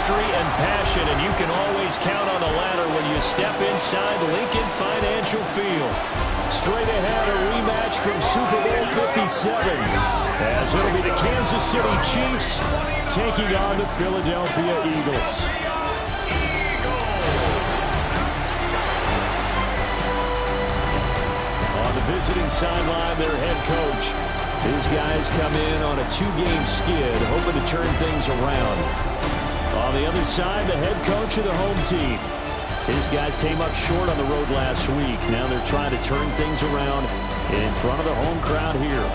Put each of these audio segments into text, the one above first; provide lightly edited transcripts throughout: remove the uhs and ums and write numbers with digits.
history and passion, and you can always count on the ladder when you step inside Lincoln Financial Field. Straight ahead, a rematch from Super Bowl 57, as it'll be the Kansas City Chiefs taking on the Philadelphia Eagles. On the visiting sideline, their head coach. His guys come in on a 2-game skid, hoping to turn things around. On the other side, the head coach of the home team. His guys came up short on the road last week. Now they're trying to turn things around in front of the home crowd here.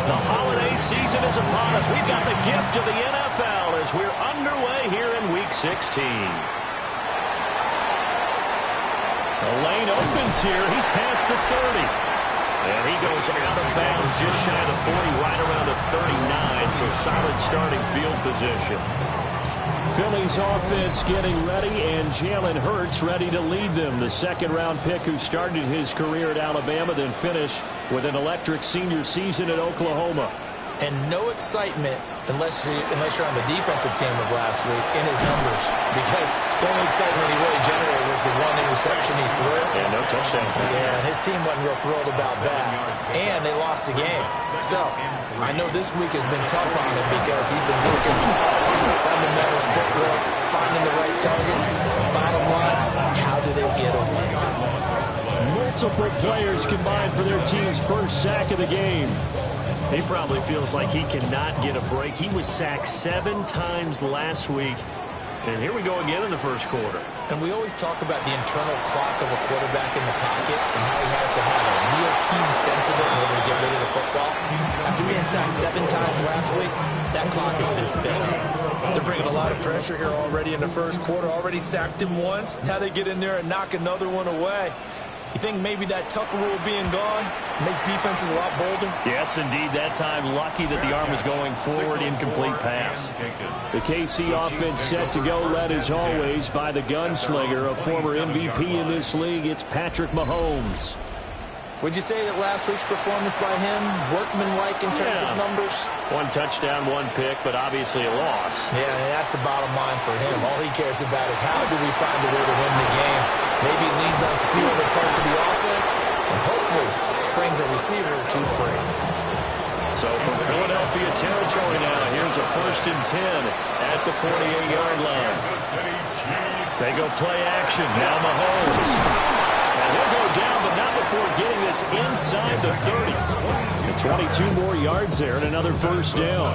The holiday season is upon us. We've got the gift of the NFL as we're underway here in Week 16. The lane opens here. He's past the 30. And he goes out of bounds just shy of the 40, right around the 39. So solid starting field position. Philly's offense getting ready, and Jalen Hurts ready to lead them. The second-round pick who started his career at Alabama, then finished with an electric senior season at Oklahoma. And no excitement unless you're on the defensive team of last week in his numbers, because the only excitement he really generated was the one interception he threw. And no touchdown. Yeah, and his team wasn't real thrilled about that. And they lost the game. So I know this week has been tough on him because he's been working fundamentals, footwork, finding the right targets. Bottom line, how do they get a win? Multiple players combined for their team's first sack of the game. He probably feels like he cannot get a break. He was sacked 7 times last week. And here we go again in the first quarter. And we always talk about the internal clock of a quarterback in the pocket and how he has to have a real keen sense of it in order to get rid of the football. After being sacked 7 times last week, that clock has been sped up. They're bringing a lot of pressure here already in the first quarter. Already sacked him once. Now they get in there and knock another one away. You think maybe that Tucker rule being gone makes defenses a lot bolder? Yes, indeed. That time, lucky that the arm was going forward, incomplete pass. The KC offense set to go, led as always by the gunslinger, a former MVP in this league. It's Patrick Mahomes. Would you say that last week's performance by him, workmanlike in terms of numbers? 1 touchdown, 1 pick, but obviously a loss. Yeah, and that's the bottom line for him. All he cares about is how do we find a way to win the game. Maybe leans on some few other parts of the offense, and hopefully springs a receiver or 2 free. So from Philadelphia territory now, here's a 1st and 10 at the 48-yard line. They go play action. Now Mahomes. And he'll go down, but not before getting this inside the 30. 22 more yards there and another first down.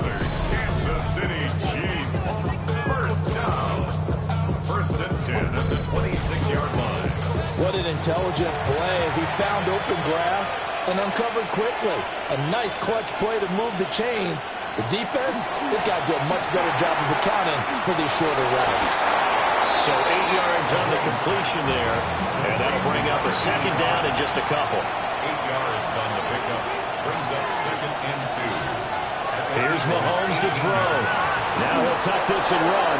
Kansas City Chiefs. First down. 1st and 10 at the 26-yard line. What an intelligent play as he found open grass and uncovered quickly. A nice clutch play to move the chains. The defense, they've got to do a much better job of accounting for these shorter routes. So 8 yards on the completion there, and that'll bring up a 2nd down in just a couple. 8 yards on the pickup, brings up 2nd and 2. Here's Mahomes to throw. Now he'll tuck this and run.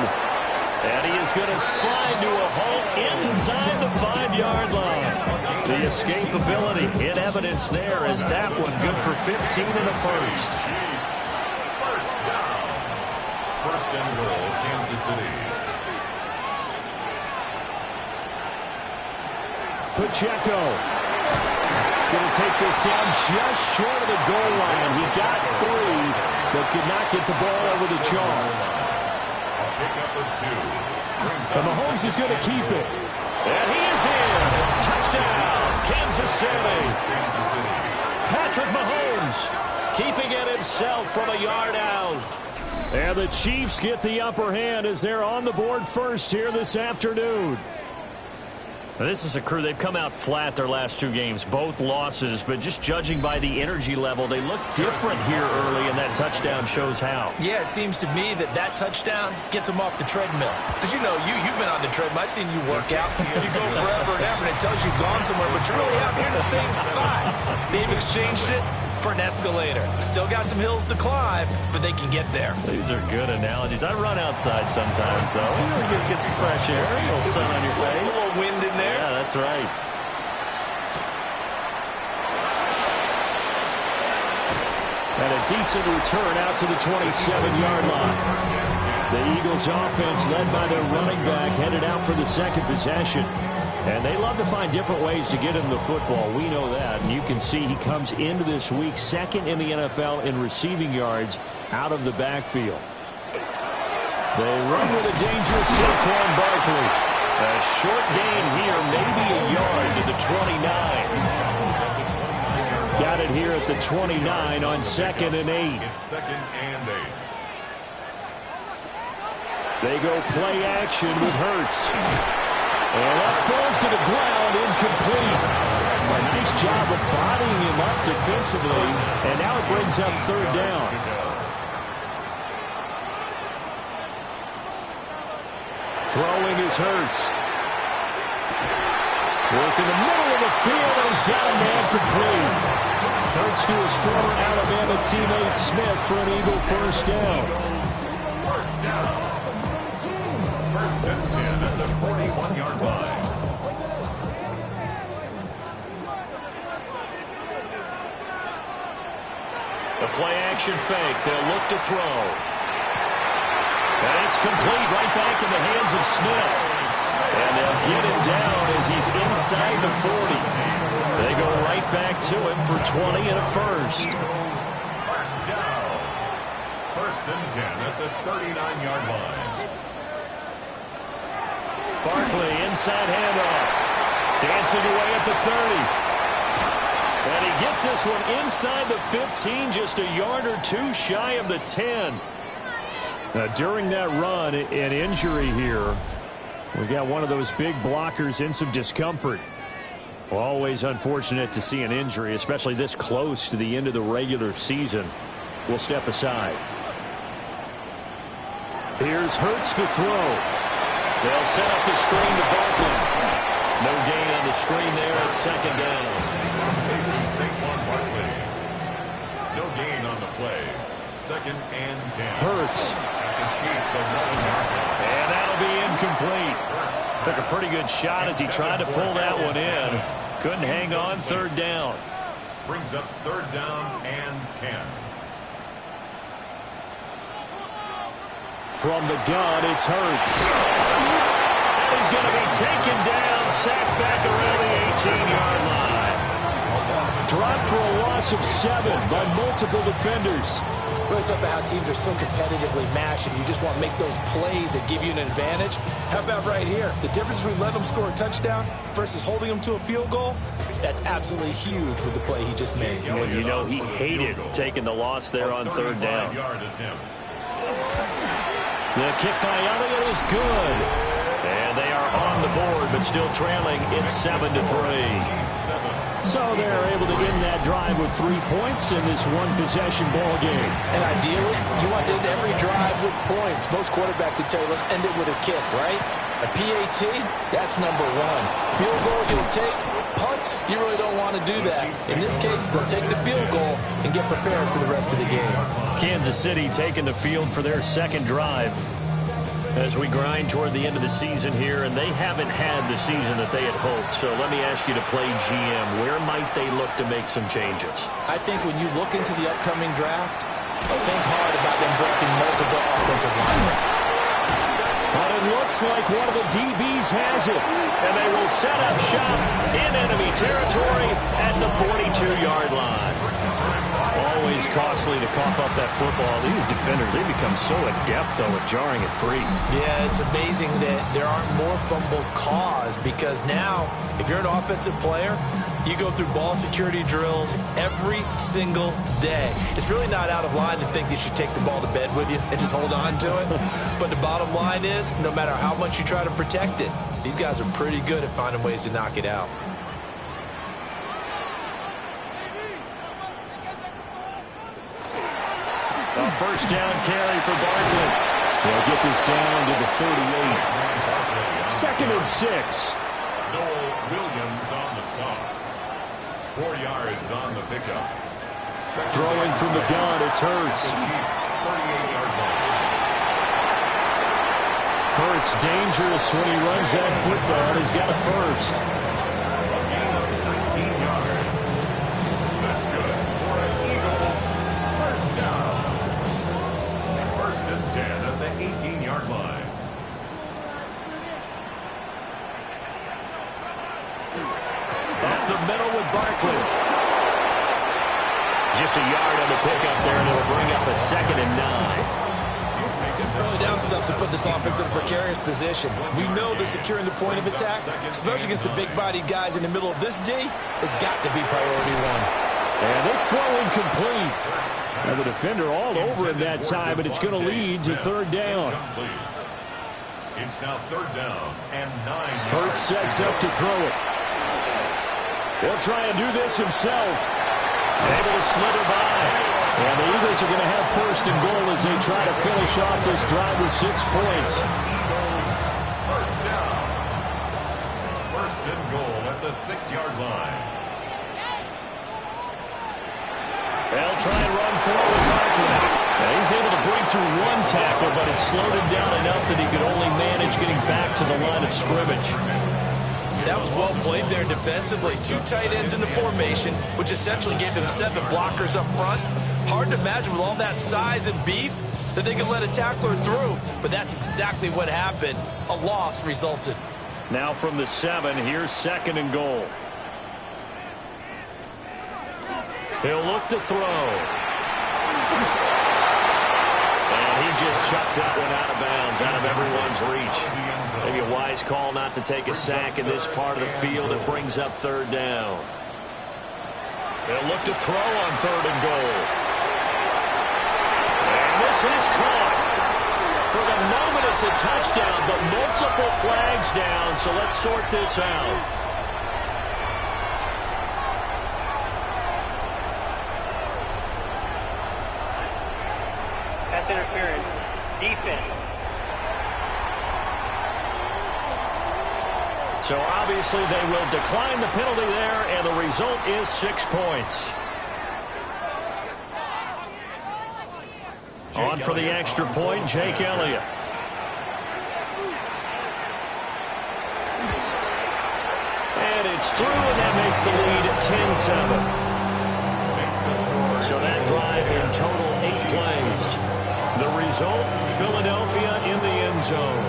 And he is going to slide to a halt inside the 5-yard line. The escapability in evidence there as that one good for 15 in the first. First down. 1st and goal, Kansas City. Pacheco going to take this down just short of the goal line. He got 3, but could not get the ball over the chalk. Pickup of 2. And Mahomes is going to keep it. And he is in. Touchdown, Kansas City. Patrick Mahomes keeping it himself from a yard out. And the Chiefs get the upper hand as they're on the board first here this afternoon. This is a crew, they've come out flat their last 2 games, both losses, but just judging by the energy level, they look different here early, and that touchdown shows how. Yeah, it seems to me that touchdown gets them off the treadmill. Because, you know, you've been on the treadmill. I've seen you work out. You go forever and ever, and it tells you you've gone somewhere, but you're really out here in the same spot. They've exchanged it for an escalator. Still got some hills to climb, but they can get there. These are good analogies. I run outside sometimes, though. You know, get some fresh air, a little sun on your face. That's right. And a decent return out to the 27-yard line. The Eagles offense, led by their running back, headed out for the second possession. And they love to find different ways to get him the football. We know that. And you can see he comes into this week second in the NFL in receiving yards out of the backfield. They run with a dangerous Saquon Barkley. A short gain here, maybe a yard to the 29. Got it here at the 29 on 2nd and 8. It's 2nd and 8. They go play action with Hurts. And that falls to the ground, incomplete. A nice job of bodying him up defensively. And now it brings up 3rd down. Throwing is Hurts. Work in the middle of the field, and he's got a man complete. Hurts to his former Alabama teammate Smith for an Eagle first down. First down. 1st and 10 at the 41-yard line. The play action fake. They'll look to throw. And it's complete right back in the hands of Smith. And they'll get him down as he's inside the 40. They go right back to him for 20 and a first. First down. 1st and 10 at the 39-yard line. Barkley, inside handoff. Dancing away at the 30. And he gets this one inside the 15, just a yard or two shy of the 10. During that run, an injury here. We got one of those big blockers in some discomfort. Always unfortunate to see an injury, especially this close to the end of the regular season. We'll step aside. Here's Hurts to throw. They'll set up the screen to Barkley. No gain on the screen there at 2nd down. Saquon Barkley. No gain on the play. 2nd and 10. Hurts. At the Chiefs 11-yard line. And that'll be incomplete. Took a pretty good shot as he tried to pull that one in. Couldn't hang on. 3rd down. Brings up 3rd down and 10. From the gun, it's Hurts. And he's going to be taken down, sacked back around the 18-yard line. Dropped for a loss of 7 by multiple defenders. Really talk about how teams are so competitively matched and you just want to make those plays that give you an advantage. How about right here? The difference between letting them score a touchdown versus holding them to a field goal, that's absolutely huge with the play he just made. And you know he hated taking the loss there on 3rd down. The kick by Elliott is good. And they are on the board, but still trailing. It's 7-3. So they're able to end that drive with 3 points in this one-possession ball game. And ideally, you want to end every drive with points. Most quarterbacks would tell you, let's end it with a kick, right? A PAT, that's number 1. Field goal you'll take. Punts, you really don't want to do that. In this case, they'll take the field goal and get prepared for the rest of the game. Kansas City taking the field for their second drive as we grind toward the end of the season here, and they haven't had the season that they had hoped. So let me ask you to play GM. Where might they look to make some changes? I think when you look into the upcoming draft, think hard about them drafting multiple offensive linemen. But it looks like one of the DBs has it, and they will set up shop in enemy territory at the 42-yard line. Always costly to cough up that football. These defenders, they become so adept, though, at jarring it free. Yeah, it's amazing that there aren't more fumbles caused because now, if you're an offensive player, you go through ball security drills every single day. It's really not out of line to think you should take the ball to bed with you and just hold on to it. But the bottom line is, no matter how much you try to protect it, these guys are pretty good at finding ways to knock it out. A first down carry for Barkley. They'll get this down to the 38. 2nd and 6. Noel Williams on the stop. 4 yards on the pickup. Throwing from the gun, it's Hurts. 38-yard line. Hurts dangerous when he runs that football. He's got a first. the middle with Barkley. Just a yard on the pickup there, and it'll bring up a 2nd and 9. Early down stuff to put this offense in a precarious position. We know that securing the point of attack, especially against the big-bodied guys in the middle of this D, has got to be priority one. And this throw incomplete. And the defender all over him that time, but it's going to lead to 3rd down. It's now 3rd down and 9 yards. Hurts sets up to throw it. He'll try and do this himself. Able to slither by. And the Eagles are going to have 1st and goal as they try to finish off this drive with 6 points. Eagles, 1st down. 1st and goal at the 6-yard line. They'll try and run forward. Now he's able to break through 1 tackle, but it slowed him down enough that he could only manage getting back to the line of scrimmage. That was well played there defensively. 2 tight ends in the formation, which essentially gave them 7 blockers up front. Hard to imagine with all that size and beef that they could let a tackler through, but that's exactly what happened. A loss resulted. Now from the 7, here's 2nd and goal. He'll look to throw. And he just chucked that one out of bounds, out of everyone's reach. Maybe a wise call not to take a sack in this part of the field. It brings up 3rd down. He'll look to throw on 3rd and goal. And this is caught. For the moment, it's a touchdown, but multiple flags down, so let's sort this out. Pass interference. Defense. So obviously they will decline the penalty there, and the result is 6 points. On for the extra point, Jake Elliott. And it's through, and that makes the lead at 10-7. So that drive in total 8 plays. The result, Philadelphia in the end zone.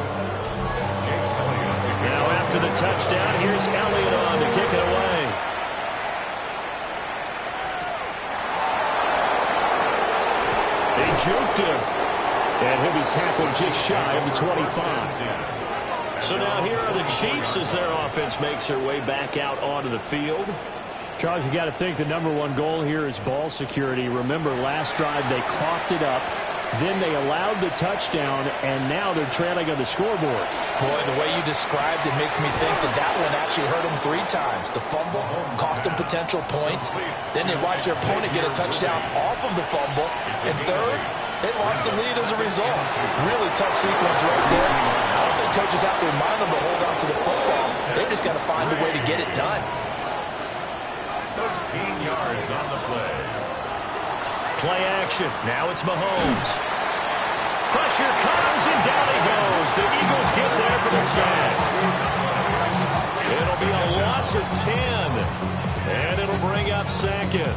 Now after the touchdown, here's Elliott on to kick it away. They juked him. And he'll be tackled just shy of the 25. So now here are the Chiefs as their offense makes their way back out onto the field. Charles, you got to think the #1 goal here is ball security. Remember, last drive they coughed it up. Then they allowed the touchdown, and now they're trailing on the scoreboard. Boy, the way you described it makes me think that that one actually hurt them 3 times. The fumble cost them potential points. Then they watched their opponent get a touchdown off of the fumble. And third, they lost the lead as a result. Really tough sequence right there. I don't think coaches have to remind them to hold on to the football. They just got to find a way to get it done. 13 yards on the play. Play action. Now it's Mahomes. Pressure comes, and down he goes. The Eagles get there for the sack. It'll be a loss of 10, and it'll bring up 2nd.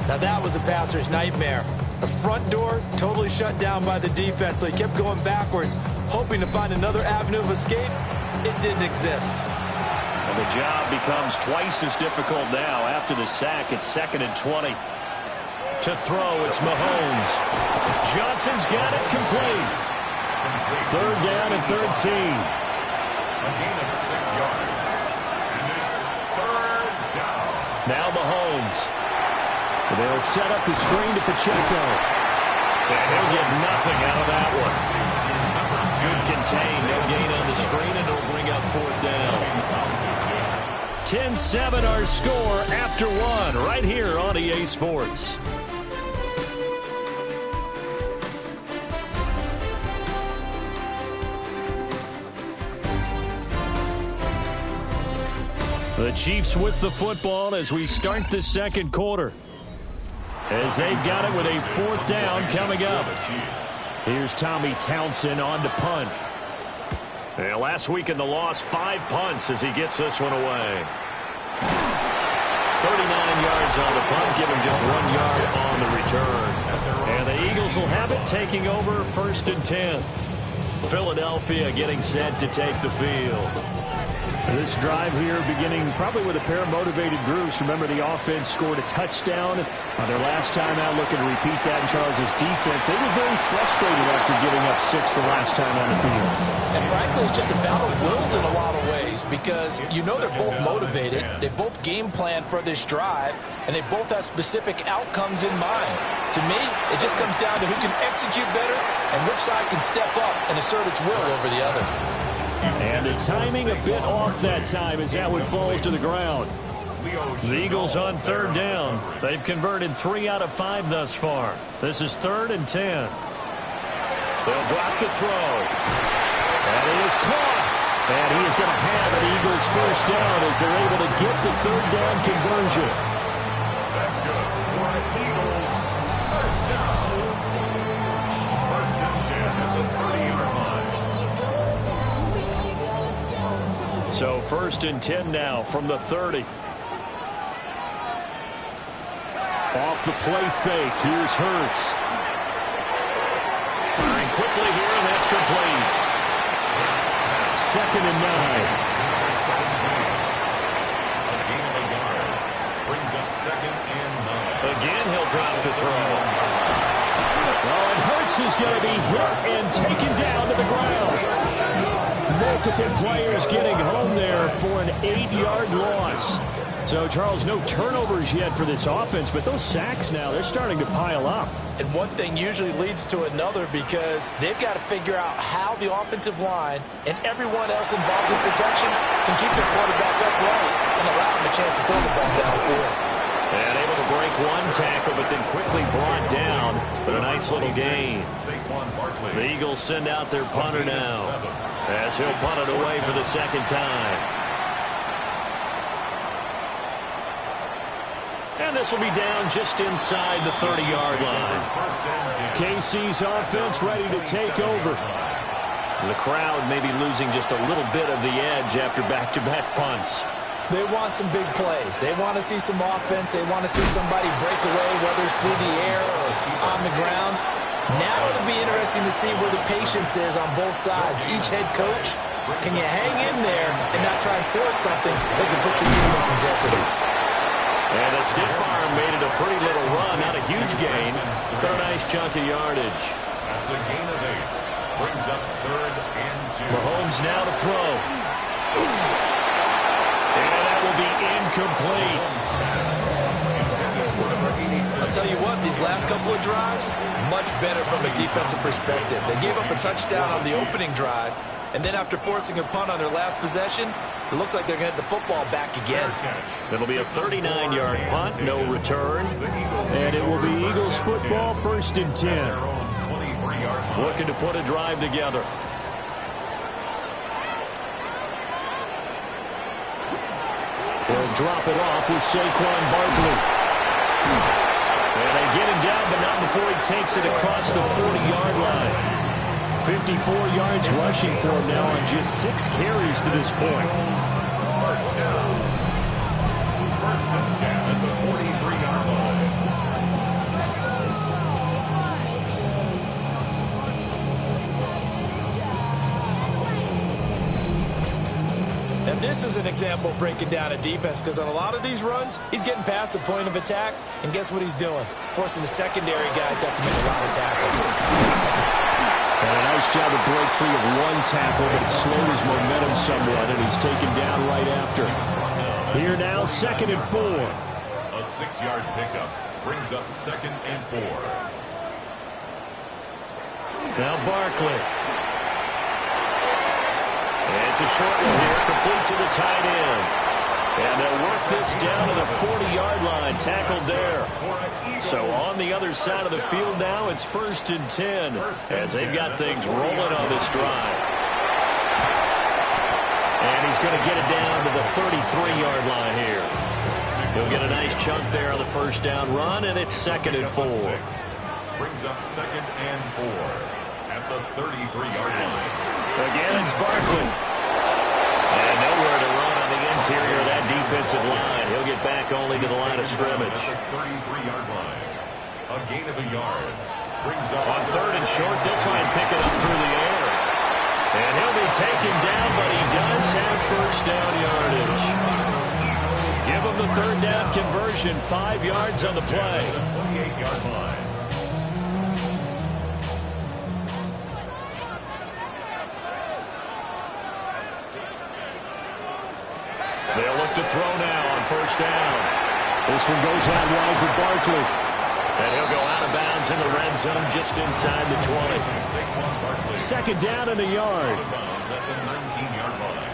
Now that was a passer's nightmare. The front door totally shut down by the defense, so he kept going backwards, hoping to find another avenue of escape. It didn't exist. And the job becomes twice as difficult now. After the sack, it's 2nd and 20. To throw, it's Mahomes. Johnson's got it complete. 3rd down and 13. A gain of 6 yards. And it's 3rd down. Now Mahomes. They'll set up the screen to Pacheco. And he'll get nothing out of that one. Good contain. No gain on the screen, and it'll bring up 4th down. 10-7 our score after 1 right here on EA Sports. The Chiefs with the football as we start the 2nd quarter. As they've got it with a 4th down coming up. Here's Tommy Townsend on to punt. And last week in the loss, 5 punts as he gets this one away. 39 yards on the punt, give him just 1 yard on the return. And the Eagles will have it, taking over 1st and 10. Philadelphia getting set to take the field. This drive here beginning probably with a pair of motivated groups. Remember, the offense scored a touchdown on their last time out, looking to repeat that in Charles' defense. They were very frustrated after giving up 6 the last time on the field. And frankly, it's just a battle of wills in a lot of ways because you know they're both motivated. They both game plan for this drive, and they both have specific outcomes in mind. To me, it just comes down to who can execute better and which side can step up and assert its will over the other. And the timing a bit off that time as that one falls to the ground. The Eagles on 3rd down. They've converted 3 out of 5 thus far. This is 3rd and 10. They'll drop the throw. And it is caught. And he is going to have an Eagles first down as they're able to get the 3rd down conversion. That's good for an Eagles first down. First and 10 at the 30-yard line. So 1st and 10 now from the 30. Off the play fake. Here's Hurts. Firing quickly here, and that's complete. 2nd and 9. A gain of a yard. Brings up 2nd and 9. Again, he'll drop the throw. Well, and Hurts is going to be hit and taken down to the ground. Multiple players getting home there for an 8-yard loss. So, Charles, no turnovers yet for this offense, but those sacks now, they're starting to pile up. And one thing usually leads to another because they've got to figure out how the offensive line and everyone else involved in protection can keep their quarterback upright and allow him a chance to throw the ball downfield. And able to break one tackle, but then quickly brought down for a nice little gain. The Eagles send out their punter now as he'll punt it away for the 2nd time. And this will be down just inside the 30-yard line. KC's offense ready to take over. The crowd may be losing just a little bit of the edge after back-to-back punts. They want some big plays. They want to see some offense. They want to see somebody break away, whether it's through the air or on the ground. Now it'll be interesting to see where the patience is on both sides. Each head coach, can you hang in there and not try and force something that can put your team in some jeopardy? And a stiff arm made it a pretty little run. Not a huge gain, but a nice chunk of yardage. That's a gain of 8. Brings up 3rd and 2. Mahomes now to throw. And that will be incomplete. I'll tell you what, these last couple of drives, much better from a defensive perspective. They gave up a touchdown on the opening drive, and then after forcing a punt on their last possession, it looks like they're going to get the football back again. It'll be a 39-yard punt, no return. And it will be Eagles football, 1st and 10. Looking to put a drive together. They'll drop it off with Saquon Barkley. And they get him down, but not before he takes it across the 40-yard line. 54 yards rushing for him now on just 6 carries to this point. First down. 1st and 10 at the 43-yard line. And this is an example of breaking down a defense because on a lot of these runs, he's getting past the point of attack, and guess what he's doing? Forcing the secondary guys to have to make a lot of tackles. And a nice job to break free of one tackle, but it slowed his momentum somewhat, and he's taken down right after. Here now, 2nd and 4. A 6-yard pickup brings up 2nd and 4. Now Barkley. It's a short one here, complete to the tight end. And they'll work this down to the 40-yard line, tackled there. So on the other side of the field now, it's 1st and 10 as they've got things rolling on this drive. And he's going to get it down to the 33-yard line here. He'll get a nice chunk there on the 1st down run, and it's 2nd and 4. Brings up 2nd and 4 at the 33-yard line. Again, it's Barkley. And nowhere to run on the interior of that defensive line. He'll get back only to the line of scrimmage. 33-yard line. A gain of a yard. Brings up on 3rd and short, they'll try and pick it up through the air. And he'll be taken down, but he does have first down yardage. Give him the third down conversion, 5 yards on the play. 28-yard line. They'll look to throw now on first down. This one goes out wide for Barkley. And he'll go out of bounds in the red zone just inside the 20. Second down and a yard. At the 19-yard line.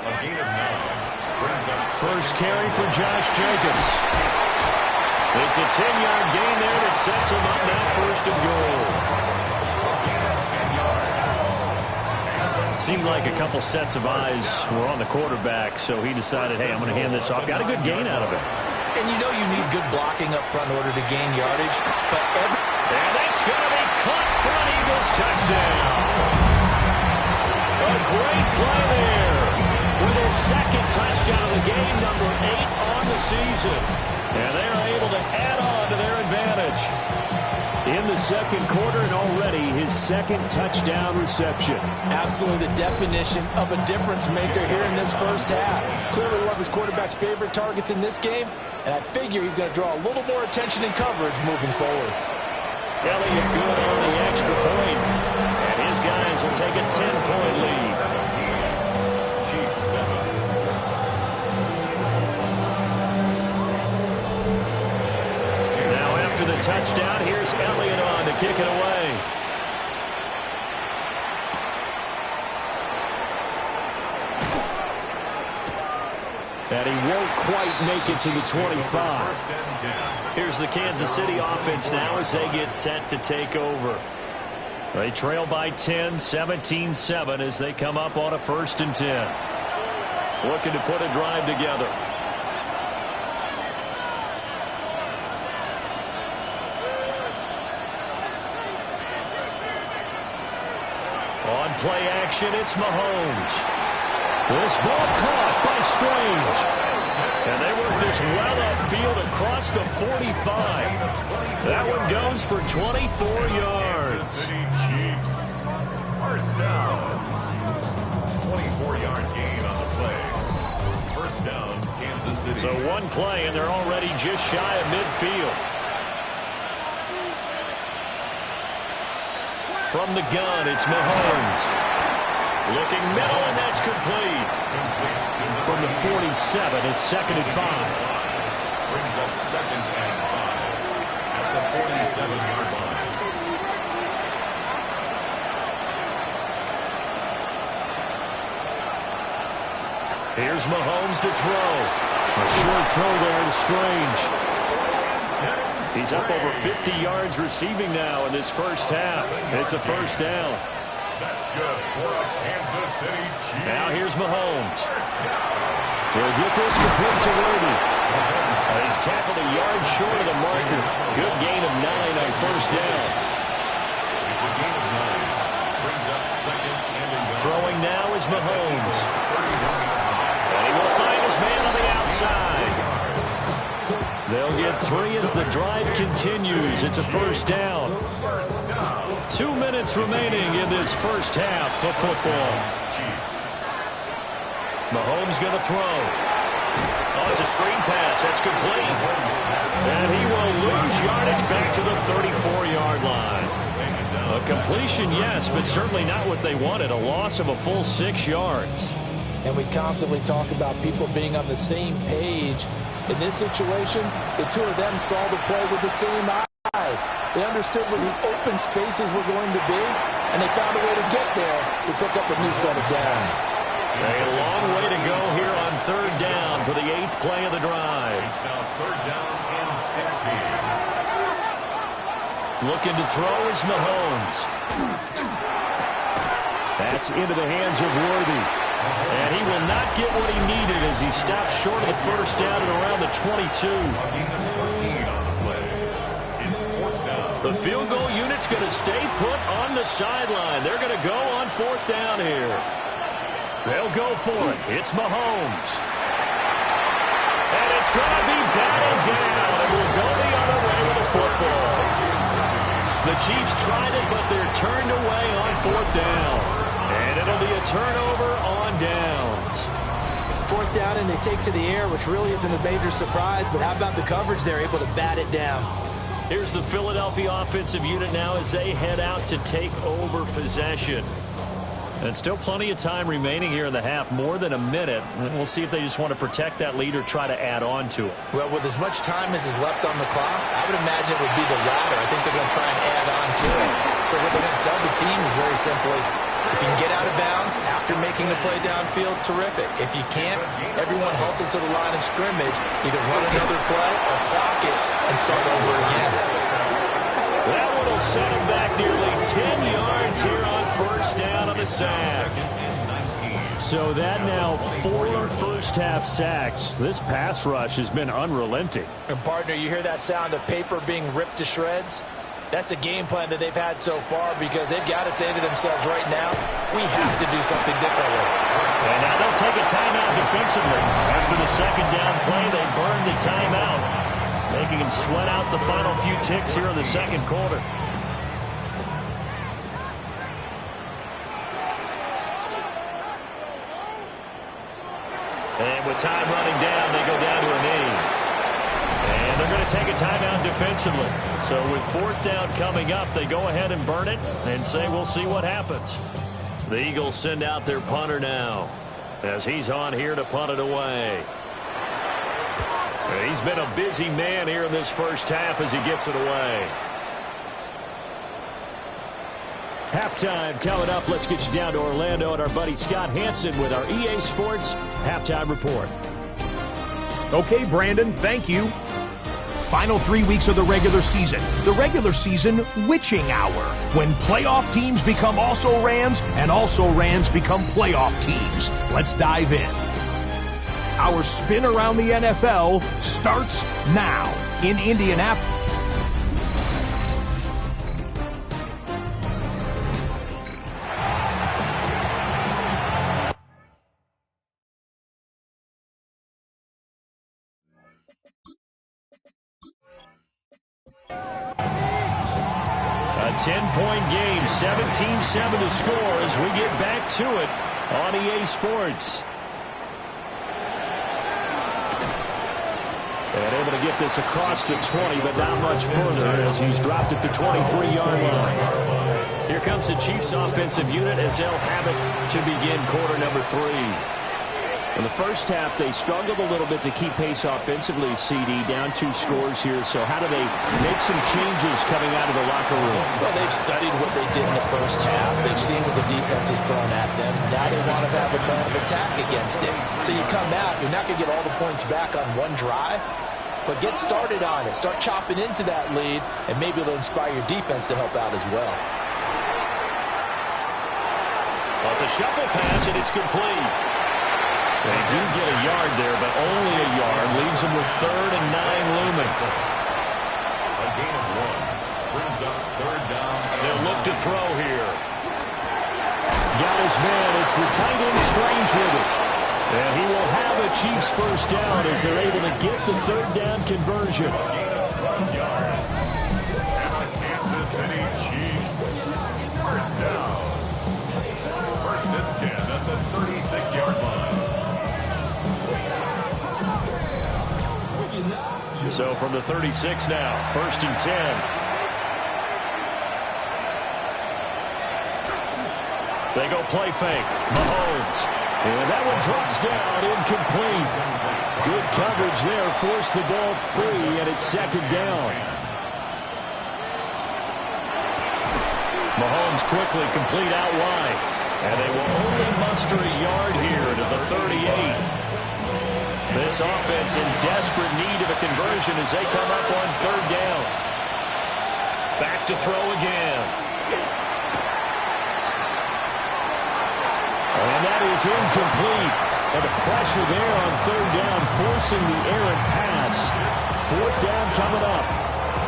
A gain of 9 brings up First carry for Josh Jacobs. It's a 10-yard gain there that sets him up now first and goal. Seemed like a couple sets of eyes were on the quarterback, so he decided, hey, I'm going to hand this off. Got a good gain out of it. And you know you need good blocking up front in order to gain yardage. But and that's going to be caught for an Eagles touchdown. A great play there with his second touchdown of the game, number 8 on the season. And they're able to add on to their advantage. In the second quarter, and already his second touchdown reception. Absolutely the definition of a difference maker here in this first half. Clearly one of his quarterback's favorite targets in this game, and I figure he's going to draw a little more attention in coverage moving forward. Elliott good on the extra point, and his guys will take a 10-point lead. Chiefs 7. After the touchdown, here's Elliott on to kick it away. And he won't quite make it to the 25. Here's the Kansas City offense now as they get set to take over. They trail by 10, 17-7 as they come up on a 1st and 10. Looking to put a drive together. On play action, it's Mahomes. This ball caught by Strange. And they work this well upfield across the 45. That one goes for 24 yards. City Chiefs. First down. 24-yard gain on the play. First down, Kansas City. So one play, and they're already just shy of midfield. From the gun, it's Mahomes. Looking middle, and that's complete. From the 47, it's 2nd and 5. Brings up 2nd and 5 at the 47-yard line. Here's Mahomes to throw. A short throw there to Strange. He's up over 50 yards receiving now in this first half. It's a first down. That's good for a Kansas City Chiefs. Now here's Mahomes. He'll get this complete to Worthy. He's tackled a yard short of the marker. Good gain of 9 on first down. It's a gain of 9. Brings up 2nd and a yard. Throwing now is Mahomes. And he will find his man on the outside. They'll get 3 as the drive continues. It's a first down. 2 minutes remaining in this first half of football. Mahomes going to throw. Oh, it's a screen pass. That's complete. And he will lose yardage back to the 34-yard line. A completion, yes, but certainly not what they wanted. A loss of a full 6 yards. And we constantly talk about people being on the same page. In this situation, the two of them saw the play with the same eyes. They understood where the open spaces were going to be, and they found a way to get there to pick up a new set of downs. A long way to go here on 3rd down for the 8th play of the drive. It's now 3rd down and 16. Looking to throw is Mahomes. That's into the hands of Worthy. And he will not get what he needed as he stops short of the first down at around the 22. The field goal unit's going to stay put on the sideline. They're going to go on 4th down here. They'll go for it. It's Mahomes. And it's going to be battled down. And we'll go the other way with the football. The Chiefs tried it, but they're turned away on 4th down. And It'll be a turnover on downs. Fourth down, and they take to the air, which really isn't a major surprise, but how about the coverage? They're able to bat it down. Here's the Philadelphia offensive unit now as they head out to take over possession. And still plenty of time remaining here in the half, more than a minute. We'll see if they just want to protect that lead or try to add on to it. Well, with as much time as is left on the clock, I would imagine it would be the latter. I think they're going to try and add on to it. So what they're going to tell the team is very simply, if you can get out of bounds after making the play downfield, terrific. If you can't, everyone hustle to the line of scrimmage, either run another play or clock it and start over again. That one will set him back nearly 10 yards here on first down on the sack. So that now 4 first-half sacks. This pass rush has been unrelenting. And partner, you hear that sound of paper being ripped to shreds? That's the game plan that they've had so far because they've got to say to themselves right now, we have to do something differently. And now they'll take a timeout defensively. After the second down play, they burn the timeout, making them sweat out the final few ticks here in the second quarter. And with time running down, they go down to a knee. And they're going to take a timeout defensively. So with fourth down coming up, they go ahead and burn it and say we'll see what happens. The Eagles send out their punter now as he's on here to punt it away. He's been a busy man here in this first half as he gets it away. Halftime coming up. Let's get you down to Orlando and our buddy Scott Hansen with our EA Sports Halftime Report. Okay, Brandon, thank you. Final 3 weeks of the regular season. The regular season witching hour, when playoff teams become also-rans and also-rans become playoff teams. Let's dive in. Our spin around the NFL starts now in Indianapolis. A 10-point game, 17-7 to score as we get back to it on EA Sports. And able to get this across the 20, but not much further as he's dropped at the 23-yard line. Here comes the Chiefs offensive unit as they'll have it to begin quarter number 3. In the first half, they struggled a little bit to keep pace offensively, CD, down 2 scores here. So how do they make some changes coming out of the locker room? Well, they've studied what they did in the first half. They've seen what the defense has thrown at them. Now they want to have a plan of attack against it. So you come out, you're not going to get all the points back on one drive, but get started on it. Start chopping into that lead, and maybe it'll inspire your defense to help out as well. Well, it's a shuffle pass, and it's complete. They do get a yard there, but only a yard. Leaves them with 3rd and 9 looming. A gain of 1 brings up 3rd down. They'll look to throw here. Got his man. It's the tight end Strange with it. And he will have a Chiefs first down as they're able to get the 3rd down conversion. A gain of 12 yards. And the Kansas City Chiefs. First down. 1st and 10 at the 36-yard line. So from the 36 now, 1st and 10. They go play fake. Mahomes. And that one drops down, incomplete. Good coverage there, forced the ball free, and it's 2nd down. Mahomes quickly complete out wide. And they will only muster a yard here to the 38. This offense in desperate need of a conversion as they come up on 3rd down. Back to throw again. And that is incomplete. And the pressure there on 3rd down, forcing the errant pass. 4th down coming up.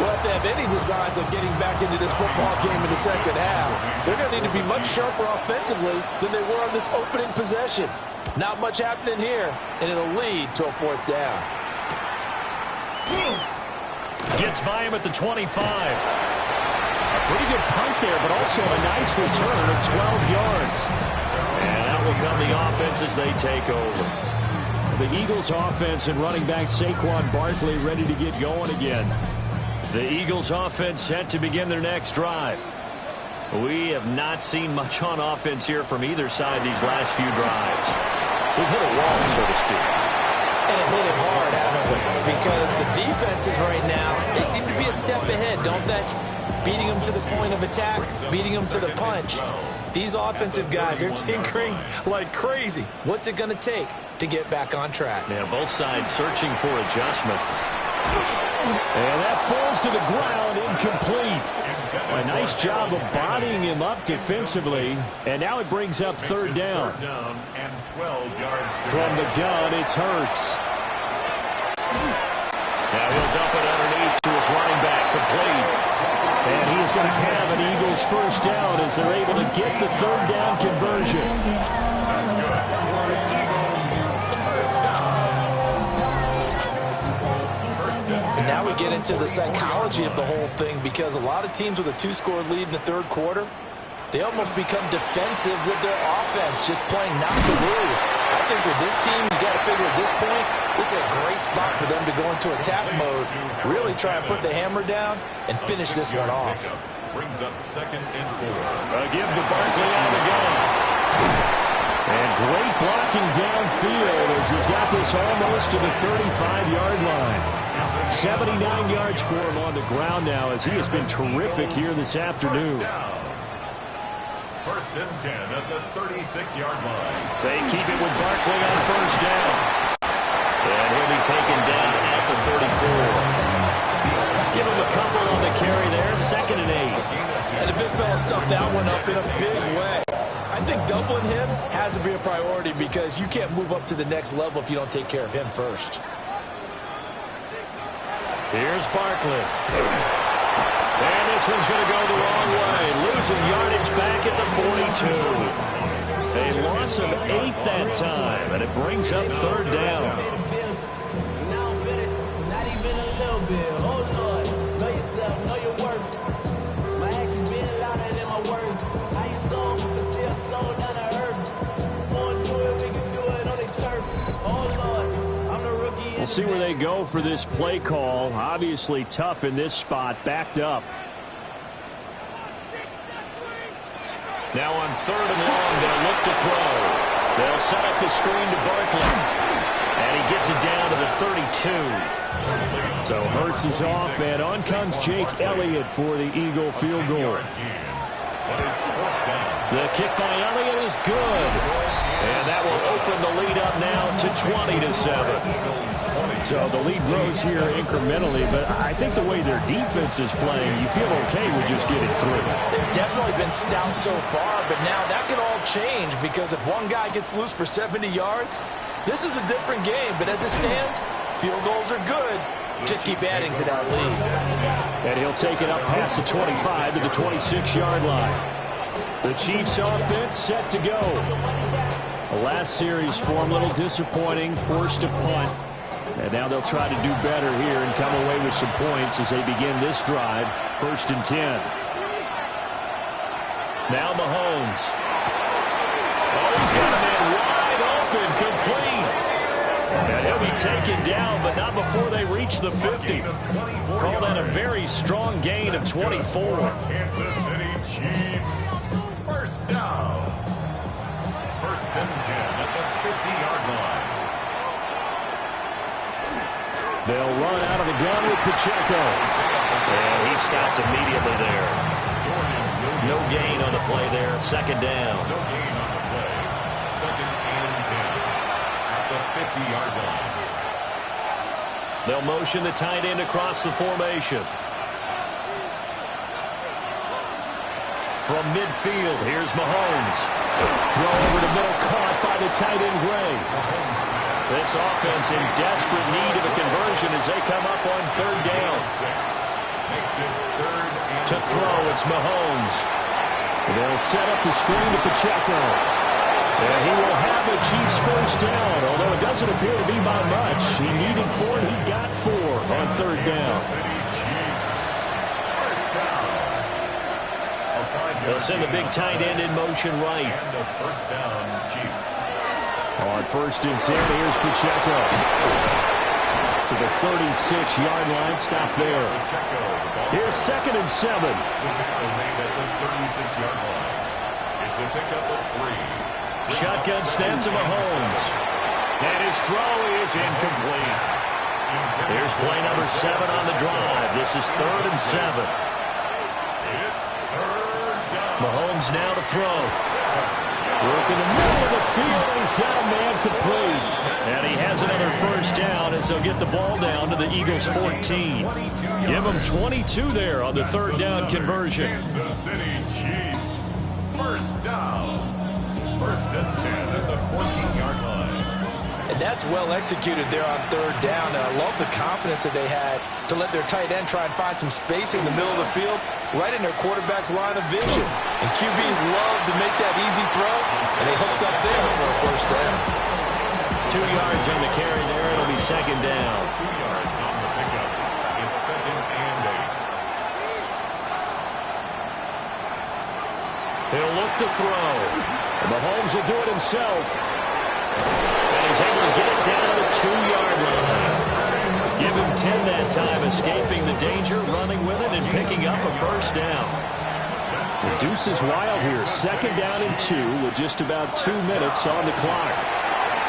Well, if they have any designs of getting back into this football game in the second half, they're going to need to be much sharper offensively than they were on this opening possession. Not much happening here, and it'll lead to a 4th down. Gets by him at the 25. A Pretty good punt there, but also a nice return of 12 yards. And out will come the offense as they take over. The Eagles offense and running back Saquon Barkley ready to get going again. The Eagles offense set to begin their next drive. We have not seen much on offense here from either side these last few drives. We've hit a wall, so to speak. And it hit it hard, haven't we? Because the defenses right now, they seem to be a step ahead, don't they? Beating them to the point of attack, beating them to the punch. These offensive guys, they're tinkering like crazy. What's it going to take to get back on track? Yeah, both sides searching for adjustments. And that falls to the ground, incomplete. A nice job of bodying him up defensively. And now it brings up third down. From the gun, it's Hurts. Now he'll dump it underneath to his running back, complete. And he's going to have an Eagles first down as they're able to get the third down conversion. Now we get into the psychology of the whole thing, because a lot of teams with a 2-score lead in the third quarter, they almost become defensive with their offense, just playing not to lose. I think with this team, you got to figure at this point, this is a great spot for them to go into attack mode, really try and put the hammer down and finish this one off. Brings up 2nd and 4. Give the Barkley out of the gun. And great blocking downfield as he's got this almost to the 35-yard line. 79 yards for him on the ground now as he has been terrific here this afternoon. 1st and 10 at the 36-yard line. They keep it with Barkley on first down. And he'll be taken down at the 34. Give him a couple on the carry there. 2nd and 8. And the big fella stuffed that one up in a big way. I think doubling him has to be a priority, because you can't move up to the next level if you don't take care of him first. Here's Barkley. And this one's going to go the wrong way. Losing yardage back at the 42. A loss of 8 that time, and it brings up third down. We'll see where they go for this play call. Obviously tough in this spot, backed up. Now on 3rd and long, they'll look to throw. They'll set up the screen to Barkley. And he gets it down to the 32. So Hurts is off, and on comes Jake Elliott for the Eagle field goal. The kick by Elliott is good. And that will open the lead up now to 20-7. So the lead grows here incrementally, but I think the way their defense is playing, you feel okay with just getting through. They've definitely been stout so far, but now that could all change, because if one guy gets loose for 70 yards, this is a different game. But as it stands, field goals are good. Just keep adding to that lead. And he'll take it up past the 25 to the 26-yard line. The Chiefs offense set to go. The last series for them, a little disappointing, forced a punt. And now they'll try to do better here and come away with some points as they begin this drive. 1st and 10. Now Mahomes. Oh, he's got a man wide open, complete. And he'll be taken down, but not before they reach the 50. Call that a very strong gain of 24. Kansas City Chiefs. First down. 1st and 10 at the 50-yard line. They'll run out of the gun with Pacheco. And he stopped immediately there. No gain on the play there. 2nd down. No gain on the play. 2nd and 10 at the 50-yard line. They'll motion the tight end across the formation. From midfield, here's Mahomes. Throw over the middle, caught by the tight end Gray. This offense in desperate need of a conversion as they come up on 3rd down. To throw, it's Mahomes. They'll set up the screen to Pacheco. And he will have the Chiefs first down, although it doesn't appear to be by much. He needed 4, and he got 4 on 3rd down. They'll send the big tight end in motion right. And the first down, Chiefs. On 1st and 10, here's Pacheco. To the 36-yard line, stop there. Here's 2nd and 7. Pacheco made at the 36-yard line. It's a pickup of 3. Shotgun snap to Mahomes. And his throw is incomplete. Here's play number 7 on the drive. This is 3rd and 7. It's 3rd down. Mahomes now to throw. Work in the middle of the field, and he's got a man complete. And he has another first down as they'll get the ball down to the Eagles' 14. Give them 22 there on the 3rd down conversion. Kansas City Chiefs. First down. 1st and 10 at the 14-yard line. And that's well executed there on 3rd down. And I love the confidence that they had to let their tight end try and find some space in the middle of the field, right in their quarterback's line of vision. And QBs love to make that easy throw, and they hooked up there for a first down. 2 yards on the carry there. It'll be 2nd down. 2 yards on the pickup. It's 2nd and 8. He'll look to throw. And Mahomes will do it himself. And he's able to get it down to the 2-yard line. Give him 10 that time, escaping the danger, running with it, and picking up a first down. The deuce is wild here. 2nd down and 2 with just about 2 minutes on the clock.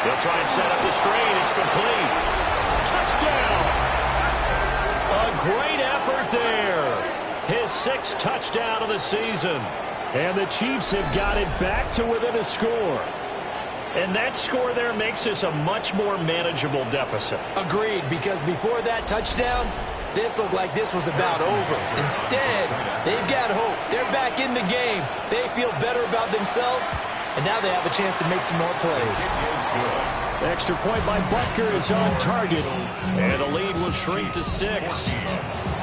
They'll try and set up the screen. It's complete. Touchdown! A great effort there. His 6th touchdown of the season. And the Chiefs have got it back to within a score. And that score there makes this a much more manageable deficit. Agreed, because before that touchdown, this looked like this was about over. Instead, they've got hope. They're back in the game. They feel better about themselves, and now they have a chance to make some more plays. Extra point by Butker is on target. And the lead will shrink to 6.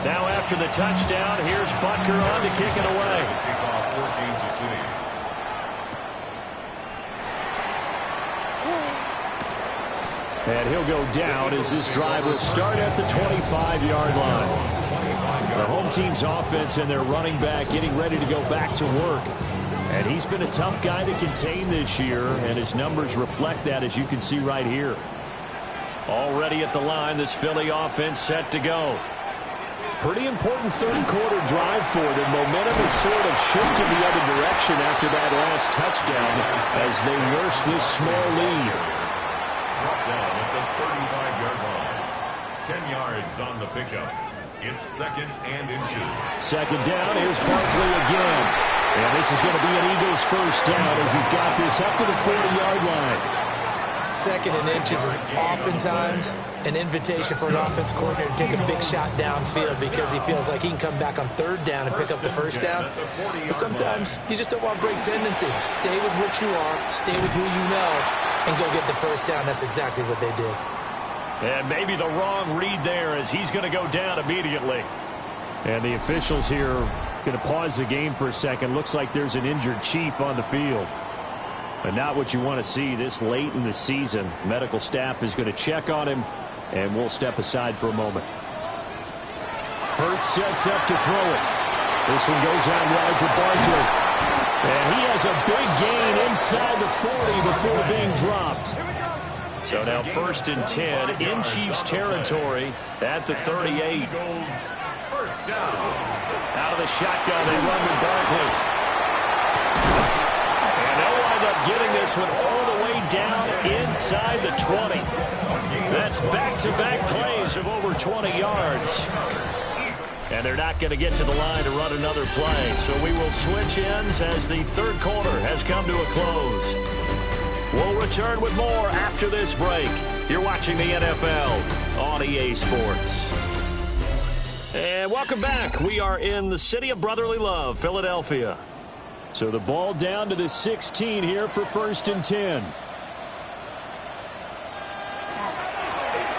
Now after the touchdown, here's Butker on to kick it away. Kickoff for Kansas City. And he'll go down as this drive will start at the 25-yard line. The home team's offense and their running back getting ready to go back to work. And he's been a tough guy to contain this year, and his numbers reflect that, as you can see right here. Already at the line, this Philly offense set to go. Pretty important 3rd quarter drive for them. Momentum has sort of shifted the other direction after that last touchdown as they nurse this small lead. Brought down at the 35-yard line. 10 yards on the pickup. It's 2nd and inches. 2nd down. Here's Barkley again. And this is going to be an Eagles first down as he's got this up to the 40-yard line. 2nd and inches is oftentimes an invitation for an offense coordinator to take a big shot downfield because he feels like he can come back on 3rd down and pick up the first down. But sometimes you just don't want break tendency. Stay with what you are, stay with who you know, and go get the first down. That's exactly what they did. And maybe the wrong read there as he's going to go down immediately. And the officials here going to pause the game for a second. Looks like there's an injured Chief on the field. And not what you want to see this late in the season. Medical staff is going to check on him, and we'll step aside for a moment. Hurts sets up to throw it. This one goes out wide for Barkley. And he has a big gain inside the 40 before being dropped. So now 1st and 10 in Chiefs territory at the 38. First down. Out of the shotgun, they run with Barkley. And they'll wind up getting this one all the way down inside the 20. That's back-to-back plays of over 20 yards. And they're not going to get to the line to run another play. So we will switch ends as the 3rd quarter has come to a close. We'll return with more after this break. You're watching the NFL on EA Sports. And welcome back. We are in the city of brotherly love, Philadelphia. So the ball down to the 16 here for 1st and 10.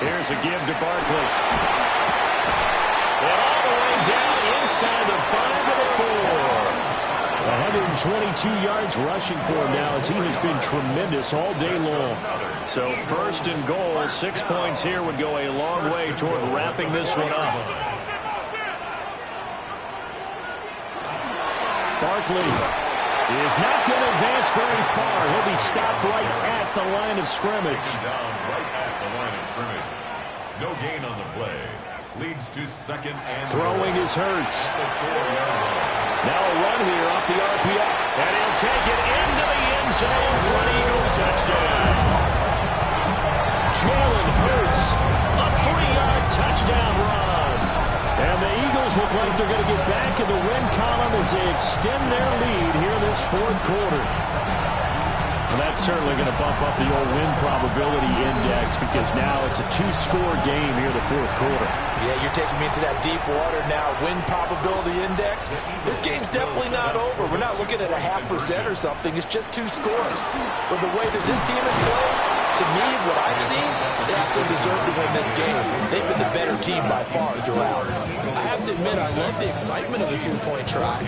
Here's a give to Barkley. And all the way down inside the 5 to the 4. 122 yards rushing for him now as he has been tremendous all day long. So 1st and goal, 6 points here would go a long way toward wrapping this one up. Barkley is not going to advance very far. He'll be stopped right at the line of scrimmage. Down right at the line of scrimmage. No gain on the play. Leads to second and throwing is Hurts. Now a run here off the RPO. And he'll take it into the end zone for an Eagles touchdown. Jalen Hurts, a 3-yard touchdown run. And the Eagles look like they're going to get back in the win column as they extend their lead here this fourth quarter. Well, that's certainly going to bump up the old win probability index because now it's a 2-score game here the fourth quarter. Yeah, you're taking me into that deep water now. Win probability index. This game's definitely not over. We're not looking at a 0.5% or something. It's just 2 scores. But the way that this team has played, to me, what I've seen, they absolutely deserve to win this game. They've been the better team by far throughout. I have to admit, I love the excitement of the 2-point try.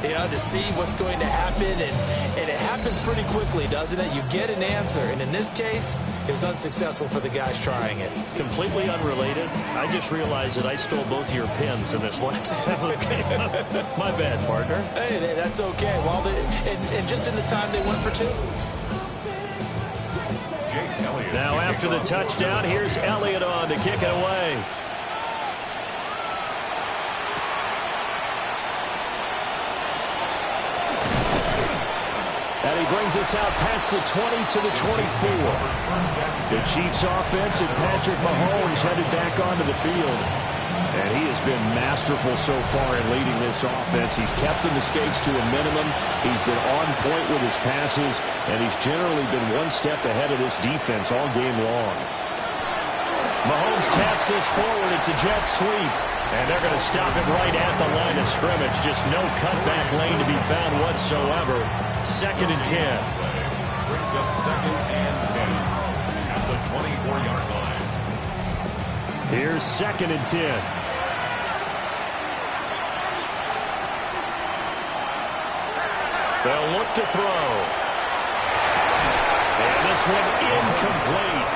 You know, to see what's going to happen, and it happens pretty quickly, doesn't it? You get an answer, and in this case, it was unsuccessful for the guys trying it. Completely unrelated. I just realized that I stole both of your pins in this last game. My bad, partner. Hey, that's okay. Well, and just in the time they went for 2. Now after the touchdown, here's Elliott on to kick it away. And he brings us out past the 20 to the 24. The Chiefs offense and Patrick Mahomes headed back onto the field. And he has been masterful so far in leading this offense. He's kept the mistakes to a minimum. He's been on point with his passes. And he's generally been one step ahead of this defense all game long. Mahomes taps this forward. It's a jet sweep. And they're going to stop it right at the line of scrimmage. Just no cutback lane to be found whatsoever. 2nd and 10. Brings up 2nd and 10 at the 24-yard line. Here's 2nd and 10. They'll look to throw. And this one incomplete.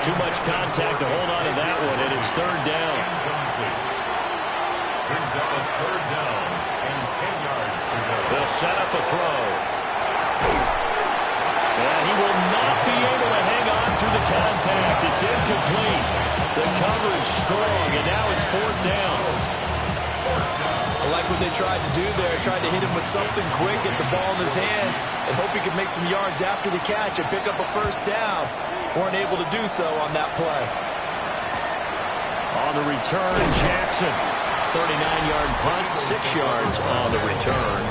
Too much contact to hold on to that one, and it's 3rd down. Brings up a 3rd down and 10 yards to go. They'll set up a throw. And he will not be able to hang on through the contact. It's incomplete. The coverage strong, and now it's 4th down. I like what they tried to do there. Tried to hit him with something quick, get the ball in his hands, and hope he could make some yards after the catch and pick up a 1st down. Weren't able to do so on that play. On the return, Jackson. 39-yard punt, 6 yards on the return.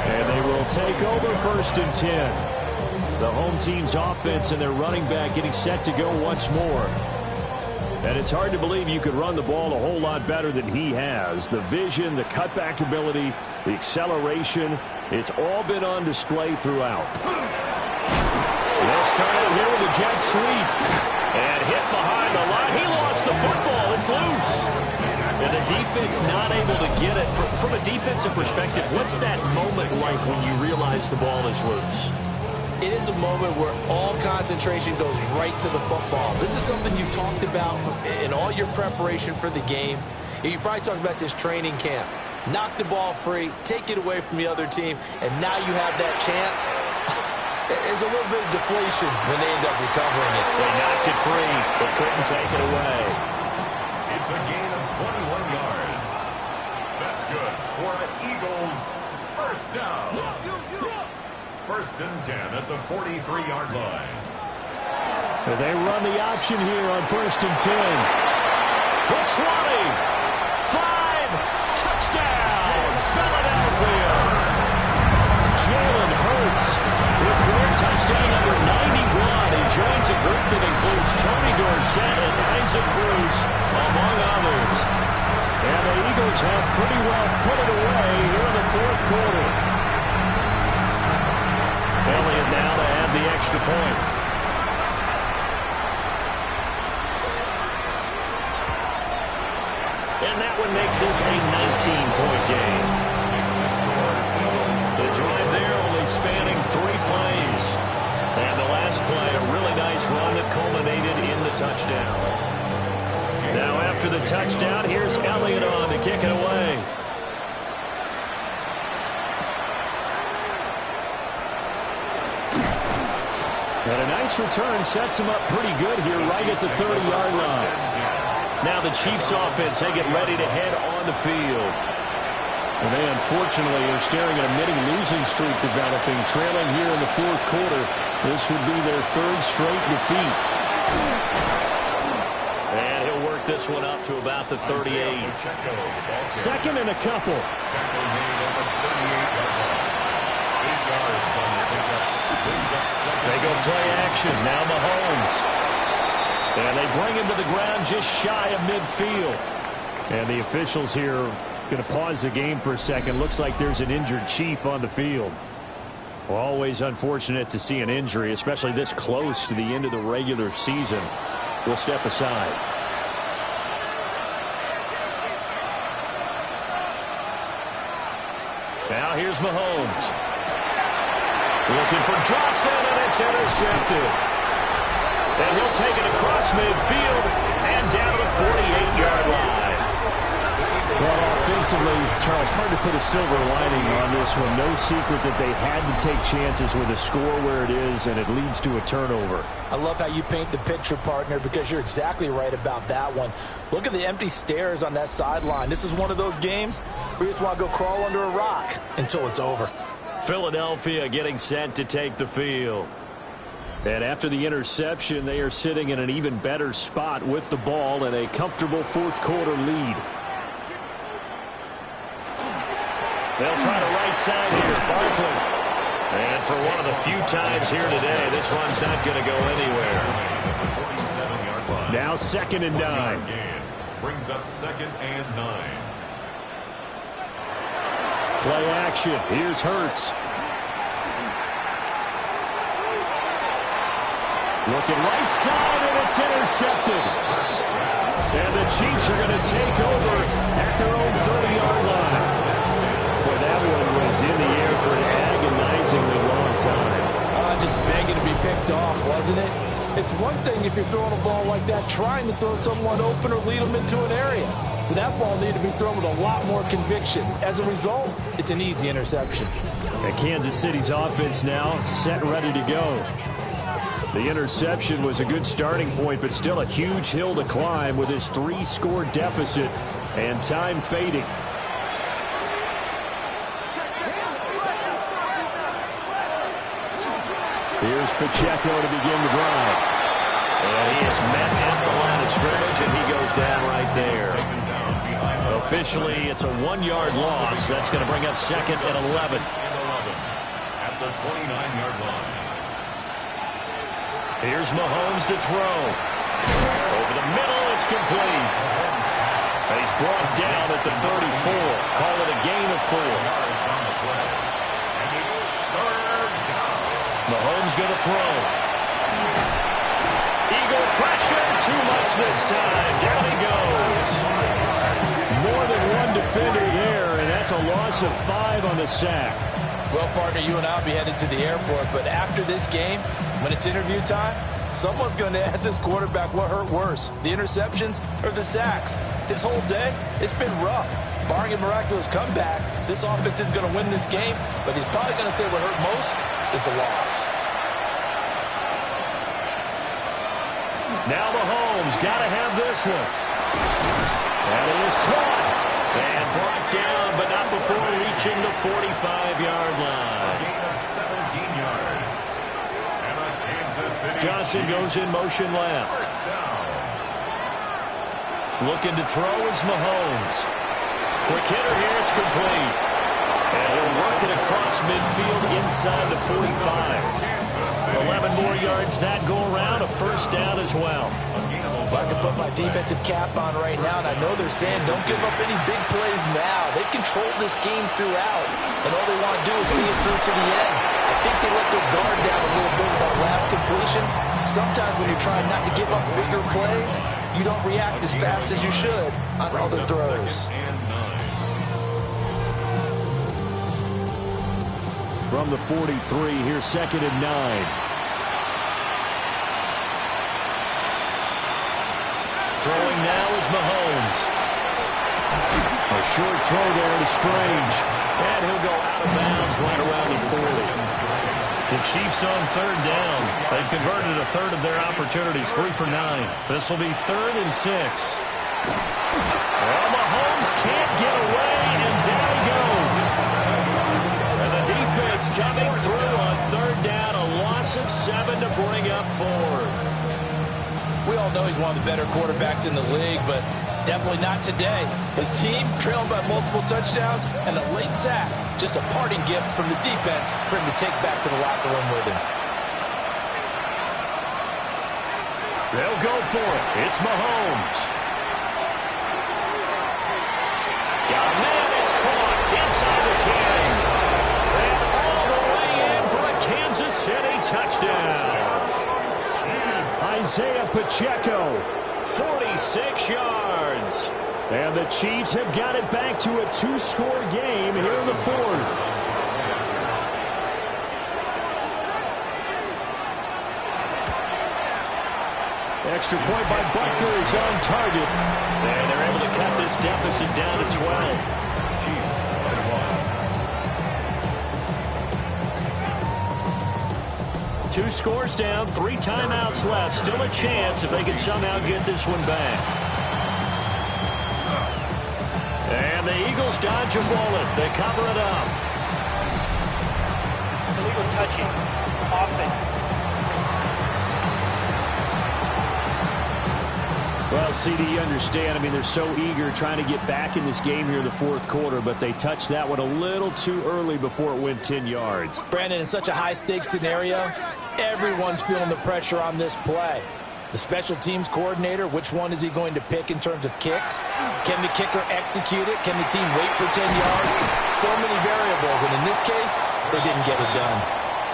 And they will take over 1st and 10. The home team's offense and their running back getting set to go once more. And it's hard to believe you could run the ball a whole lot better than he has. The vision, the cutback ability, the acceleration, it's all been on display throughout. They'll start out here with a jet sweep. And hit behind the line. He lost the football. It's loose. And the defense not able to get it. From a defensive perspective, what's that moment like when you realize the ball is loose? It is a moment where all concentration goes right to the football. This is something you've talked about in all your preparation for the game. You probably talked about this training camp. Knock the ball free, take it away from the other team, and now you have that chance. There's a little bit of deflation when they end up recovering it. They knocked it free, but couldn't take it away. It's a gain of 21 yards. That's good for the Eagles. 1st down. 1st and 10 at the 43-yard line. They run the option here on 1st and 10. The 20. 5. Touchdown. Philadelphia. Jalen Hurts with career touchdown number 91. He joins a group that includes Tony Dorsett and Isaac Bruce, among others. And the Eagles have pretty well put it away here in the 4th quarter. Elliott now to add the extra point. And that one makes this a 19-point game. The drive there only spanning 3 plays. And the last play, a really nice run that culminated in the touchdown. Now after the touchdown, here's Elliott on to kick it away. And a nice return sets him up pretty good here right at the 30-yard line. Now the Chiefs offense, they get ready to head on the field. And they unfortunately are staring at a mini losing streak developing, trailing here in the fourth quarter. This would be their third straight defeat. And he'll work this one up to about the 38. Second and a couple. They go play action. Now Mahomes. And they bring him to the ground just shy of midfield. And the officials here going to pause the game for a second. Looks like there's an injured Chief on the field. Well, always unfortunate to see an injury, especially this close to the end of the regular season. We'll step aside. Now here's Mahomes. Looking for Johnson, and it's intercepted. And he'll take it across midfield and down to the 48-yard line. Well, offensively, Charles, hard to put a silver lining on this one. No secret that they had to take chances with a score where it is, and it leads to a turnover. I love how you paint the picture, partner, because you're exactly right about that one. Look at the empty stares on that sideline. This is one of those games where you just want to go crawl under a rock until it's over. Philadelphia getting set to take the field. And after the interception, they are sitting in an even better spot with the ball and a comfortable fourth quarter lead. They'll try to right side here. Barkley. And for one of the few times here today, this one's not going to go anywhere. Now 2nd and 9. Brings up 2nd and 9. Play action. Here's Hurts. Looking right side, and it's intercepted. And the Chiefs are going to take over at their own 30-yard line. Boy, that one was in the air for an agonizingly long time. Just begging to be picked off, wasn't it? It's one thing if you're throwing a ball like that, trying to throw someone open or lead them into an area. But that ball needed to be thrown with a lot more conviction. As a result, it's an easy interception. And Kansas City's offense now set ready to go. The interception was a good starting point, but still a huge hill to climb with his 3-score deficit and time fading. Here's Pacheco to begin the drive. And he is met at the line of scrimmage, and he goes down right there. Officially, it's a 1-yard loss. That's going to bring up 2nd and 11. At the 29-yard line. Here's Mahomes to throw. Over the middle, it's complete. And he's brought down at the 34. Call it a gain of 4. Mahomes going to throw. Eagle pressure, too much this time. Down he goes. More than one defender there, and that's a loss of 5 on the sack. Well, partner, you and I will be headed to the airport, but after this game, when it's interview time, someone's going to ask this quarterback what hurt worse, the interceptions or the sacks. His whole day, it's been rough. Barring a miraculous comeback, this offense is going to win this game, but he's probably going to say what hurt most is the loss. Now Mahomes got to have this one. And it is caught. And brought down, but not before reaching the 45-yard line. Gain of 17 yards. And a Kansas City Johnson goes in motion left. First down. Looking to throw is Mahomes. Quick hitter here, it's complete. And he'll work it across midfield inside the 45. 11 more yards that go around, a first down as well. I can put my defensive cap on right now, and I know they're saying don't give up any big plays now. They controlled this game throughout, and all they want to do is see it through to the end. I think they let their guard down a little bit with that last completion. Sometimes when you're trying not to give up bigger plays, you don't react as fast as you should on other throws. From the 43, here's 2nd and 9. Throwing now is Mahomes. A short throw there to Strange. And he'll go out of bounds right around the 40. The Chiefs on third down. They've converted a third of their opportunities, 3 for 9. This will be 3rd and 6. Well, Mahomes can't get away, and down he goes. And the defense coming through on third down, a loss of 7 to bring up 4th. We all know he's one of the better quarterbacks in the league, but definitely not today. His team trailing by multiple touchdowns and a late sack. Just a parting gift from the defense for him to take back to the locker room with him. They'll go for it. It's Mahomes. Got a man, it's caught inside the 10. And all the way in for a Kansas City touchdown. Isaiah Pacheco. 46 yards. And the Chiefs have got it back to a 2-score game here in the 4th. Extra point by Butker is on target. And they're able to cut this deficit down to 12. Chiefs 1. 2 scores down, 3 timeouts left. Still a chance if they can somehow get this one back. And the Eagles dodge a bullet. They cover it up. Illegal touching. Offense. Well, CD, you understand. I mean, they're so eager trying to get back in this game here in the 4th quarter, but they touched that one a little too early before it went 10 yards. Brandon, in such a high-stakes scenario, everyone's feeling the pressure on this play. The special teams coordinator, which one is he going to pick in terms of kicks? Can the kicker execute it? Can the team wait for 10 yards? So many variables, and in this case, they didn't get it done.